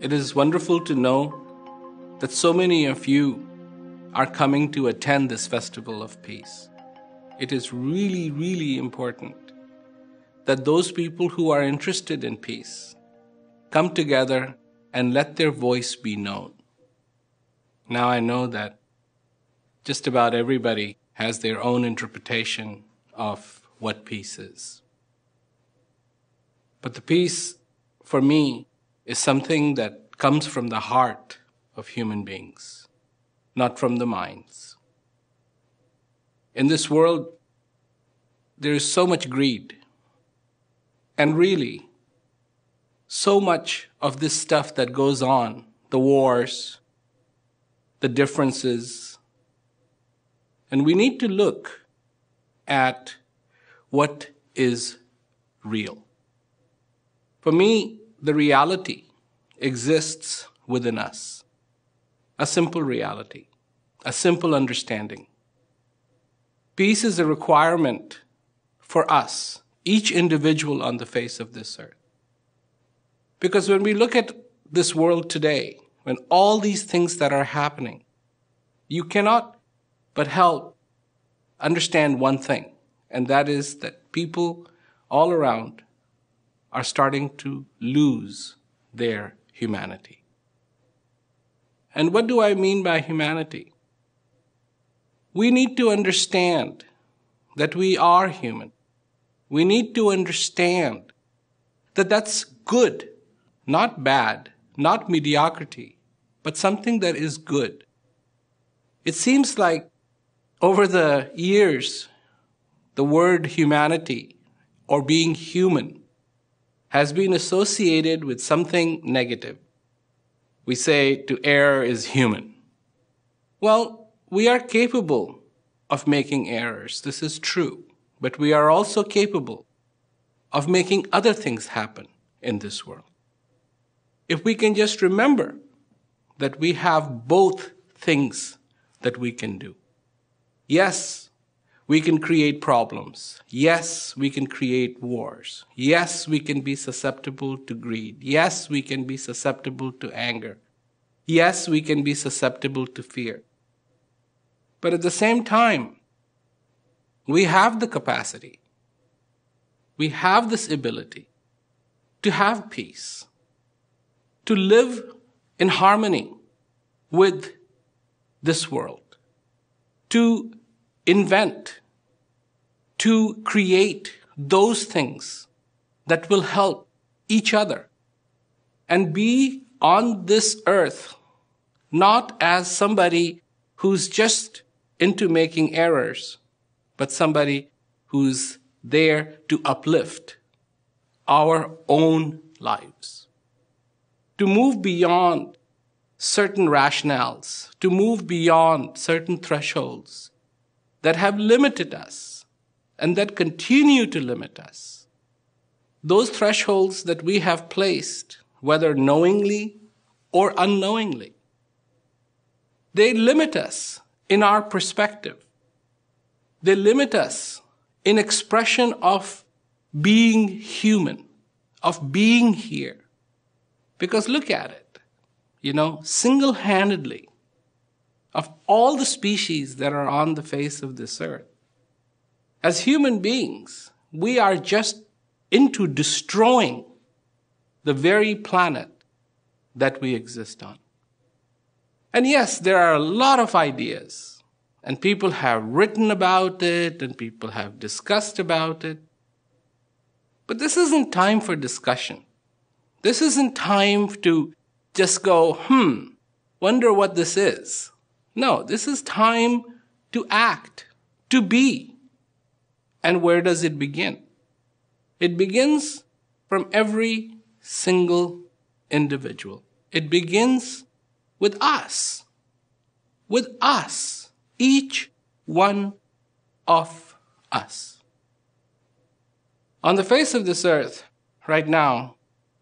It is wonderful to know that so many of you are coming to attend this festival of peace. It is really, really important that those people who are interested in peace come together and let their voice be known. Now I know that just about everybody has their own interpretation of what peace is. But the peace, for me, is something that comes from the heart of human beings, not from the minds. In this world, there is so much greed, and really, so much of this stuff that goes on, the wars, the differences, and we need to look at what is real. For me, the reality exists within us. A simple reality, a simple understanding. Peace is a requirement for us, each individual on the face of this earth. Because when we look at this world today, when all these things that are happening, you cannot but help understand one thing, and that is that people all around are starting to lose their humanity. And what do I mean by humanity? We need to understand that we are human. We need to understand that that's good, not bad, not mediocrity, but something that is good. It seems like over the years, the word humanity or being human has been associated with something negative. We say to err is human. Well, we are capable of making errors. This is true. But we are also capable of making other things happen in this world. If we can just remember that we have both things that we can do. Yes, we can create problems. Yes, we can create wars. Yes, we can be susceptible to greed. Yes, we can be susceptible to anger. Yes, we can be susceptible to fear. But at the same time, we have the capacity, we have this ability to have peace, to live in harmony with this world, to invent, to create those things that will help each other and be on this earth not as somebody who's just into making errors, but somebody who's there to uplift our own lives, to move beyond certain rationales, to move beyond certain thresholds that have limited us and that continue to limit us. Those thresholds that we have placed, whether knowingly or unknowingly, they limit us in our perspective. They limit us in expression of being human, of being here. Because look at it, single-handedly, of all the species that are on the face of this earth, as human beings, we are just into destroying the very planet that we exist on. And yes, there are a lot of ideas, and people have written about it, and people have discussed about it. But this isn't time for discussion. This isn't time to just go, wonder what this is. No, this is time to act, to be. And where does it begin? It begins from every single individual. It begins with us, each one of us. On the face of this earth, right now,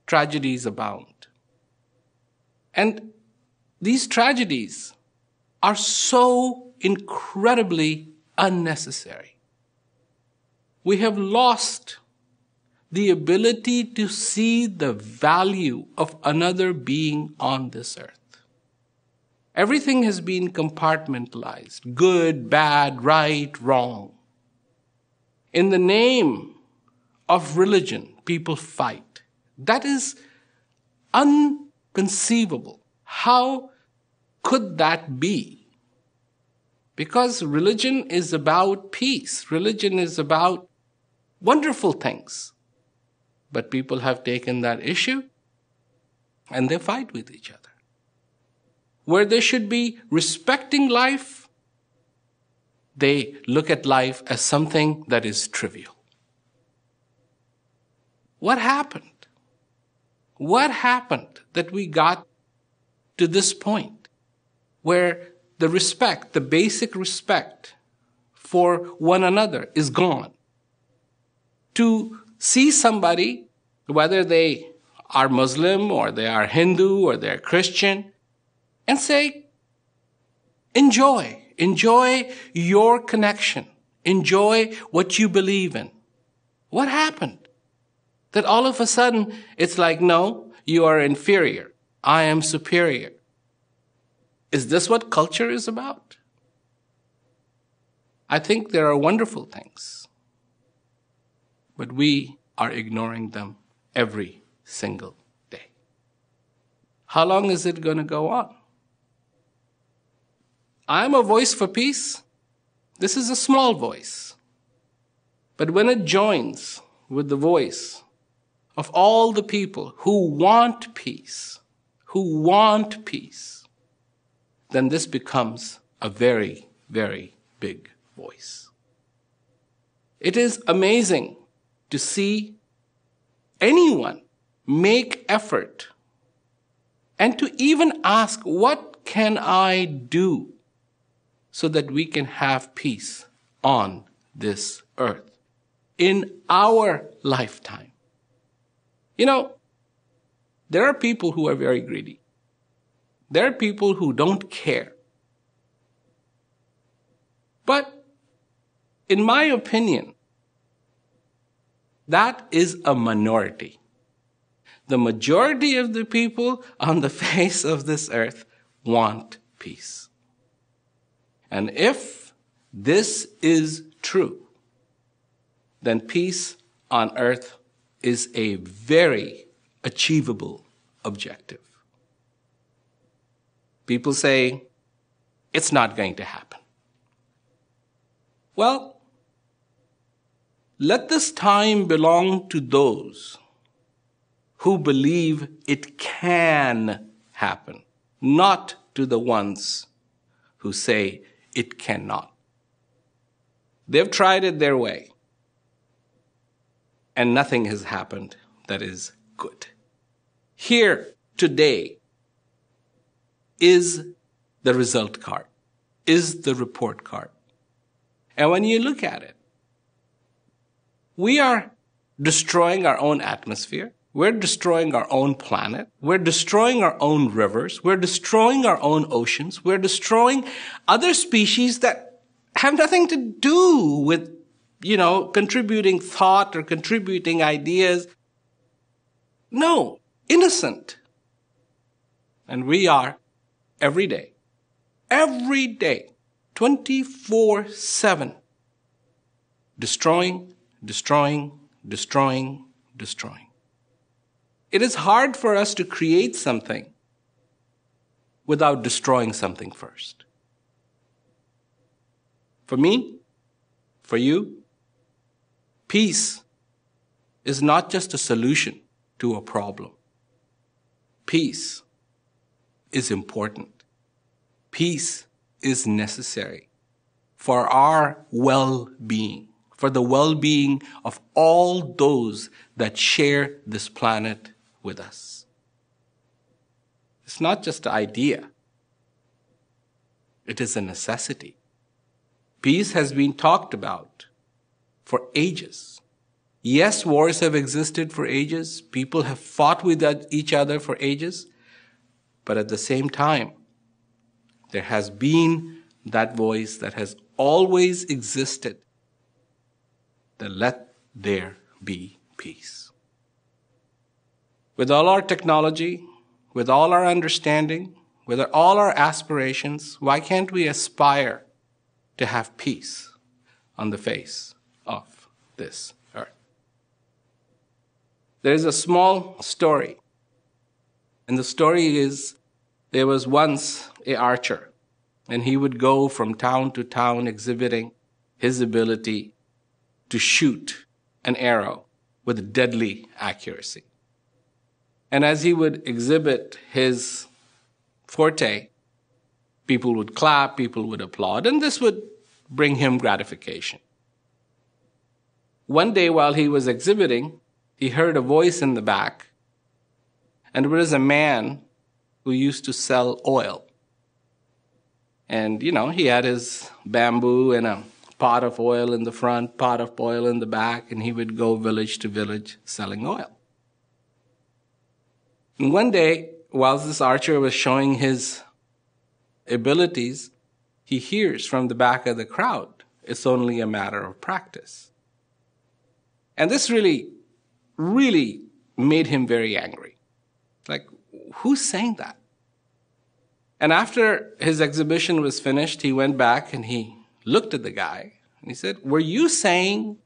tragedies abound. And these tragedies are so incredibly unnecessary. We have lost the ability to see the value of another being on this earth. Everything has been compartmentalized: good, bad, right, wrong. In the name of religion, people fight. That is inconceivable. How could that be? Because religion is about peace. Religion is about wonderful things. But people have taken that issue and they fight with each other. Where they should be respecting life, they look at life as something that is trivial. What happened? What happened that we got to this point where the respect, the basic respect for one another is gone? To see somebody, whether they are Muslim or they are Hindu or they're Christian, and say, enjoy your connection, enjoy what you believe in. What happened? That all of a sudden it's like, no, you are inferior, I am superior. Is this what culture is about? I think there are wonderful things, but we are ignoring them every single day. How long is it going to go on? I'm a voice for peace. This is a small voice. But when it joins with the voice of all the people who want peace, then this becomes a very, very big voice. It is amazing to see anyone make effort and to even ask, what can I do so that we can have peace on this earth in our lifetime? You know, there are people who are very greedy. There are people who don't care. But in my opinion, that is a minority. The majority of the people on the face of this earth want peace. And if this is true, then peace on earth is a very achievable objective. People say, it's not going to happen. Well, let this time belong to those who believe it can happen, not to the ones who say it cannot. They've tried it their way, and nothing has happened that is good. Here, today, is the result card, is the report card. And when you look at it, we are destroying our own atmosphere. We're destroying our own planet. We're destroying our own rivers. We're destroying our own oceans. We're destroying other species that have nothing to do with, contributing thought or contributing ideas. No, innocent. And we are every day, 24/7, destroying. It is hard for us to create something without destroying something first. For me, for you, peace is not just a solution to a problem. Peace is important. Peace is necessary for our well-being, for the well-being of all those that share this planet with us. It's not just an idea. It is a necessity. Peace has been talked about for ages. Yes, wars have existed for ages. People have fought with each other for ages. But at the same time, there has been that voice that has always existed, that let there be peace. With all our technology, with all our understanding, with all our aspirations, why can't we aspire to have peace on the face of this earth? There is a small story, and the story is there was once an archer, and he would go from town to town exhibiting his ability to shoot an arrow with deadly accuracy. And as he would exhibit his forte, people would clap, people would applaud, and this would bring him gratification. One day while he was exhibiting, he heard a voice in the back, and it was a man who used to sell oil. And, he had his bamboo and a pot of oil in the front, pot of oil in the back, and he would go village to village selling oil. And one day, while this archer was showing his abilities, he hears from the back of the crowd, it's only a matter of practice. And this really, really made him very angry. Like, who's saying that? And after his exhibition was finished, he went back and he looked at the guy and he said, were you saying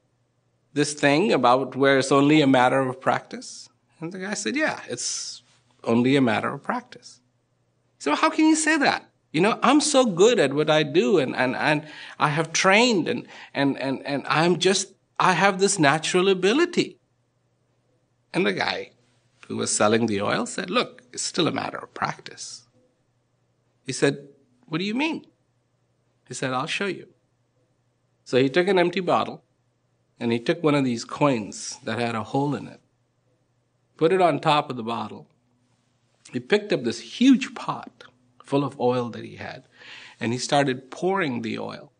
this thing about where it's only a matter of practice? And the guy said, yeah, it's only a matter of practice. So how can you say that? I'm so good at what I do and I have trained and I have this natural ability. And the guy who was selling the oil said, look, it's still a matter of practice. He said, what do you mean? He said, I'll show you. So he took an empty bottle and he took one of these coins that had a hole in it, put it on top of the bottle. He picked up this huge pot full of oil that he had, and he started pouring the oil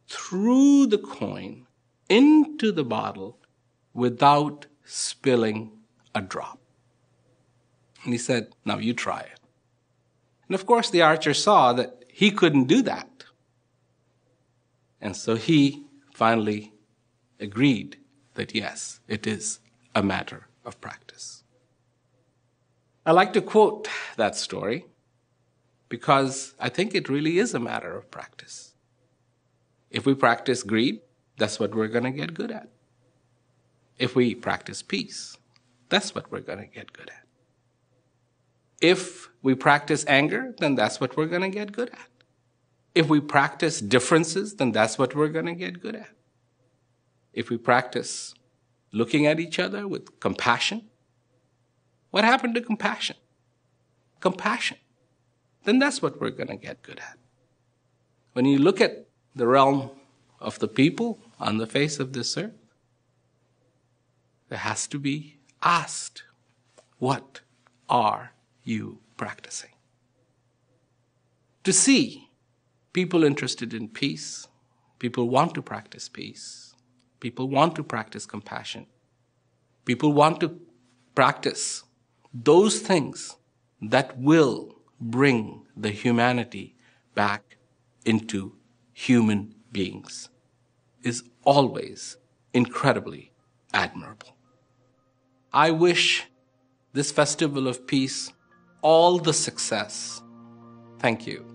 through the coin into the bottle without spilling a drop. And he said, now you try it. And of course the archer saw that he couldn't do that. And so he finally agreed that yes, it is a matter of practice. I like to quote that story because I think it really is a matter of practice. If we practice greed, that's what we're going to get good at. If we practice peace, that's what we're going to get good at. If we practice anger, then that's what we're going to get good at. If we practice differences, then that's what we're going to get good at. If we practice looking at each other with compassion, what happened to compassion? Compassion. Then that's what we're going to get good at. When you look at the realm of the people on the face of this earth, there has to be asked, what are you practicing? To see people interested in peace, people want to practice peace, people want to practice compassion, people want to practice those things that will bring the humanity back into human beings is always incredibly admirable. I wish this festival of peace all the success. Thank you.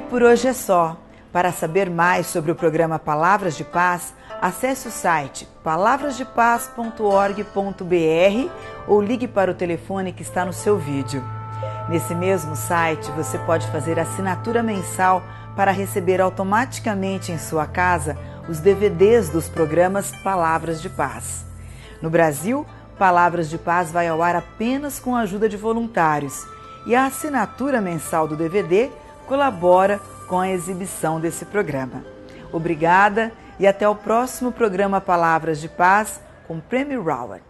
Por hoje é só. Para saber mais sobre o programa Palavras de Paz, acesse o site palavrasdepaz.org.br ou ligue para o telefone que está no seu vídeo. Nesse mesmo site, você pode fazer assinatura mensal para receber automaticamente em sua casa os DVDs dos programas Palavras de Paz. No Brasil, Palavras de Paz vai ao ar apenas com a ajuda de voluntários e a assinatura mensal do DVD colabora com a exibição desse programa. Obrigada e até o próximo programa Palavras de Paz com Prêmio Rawat.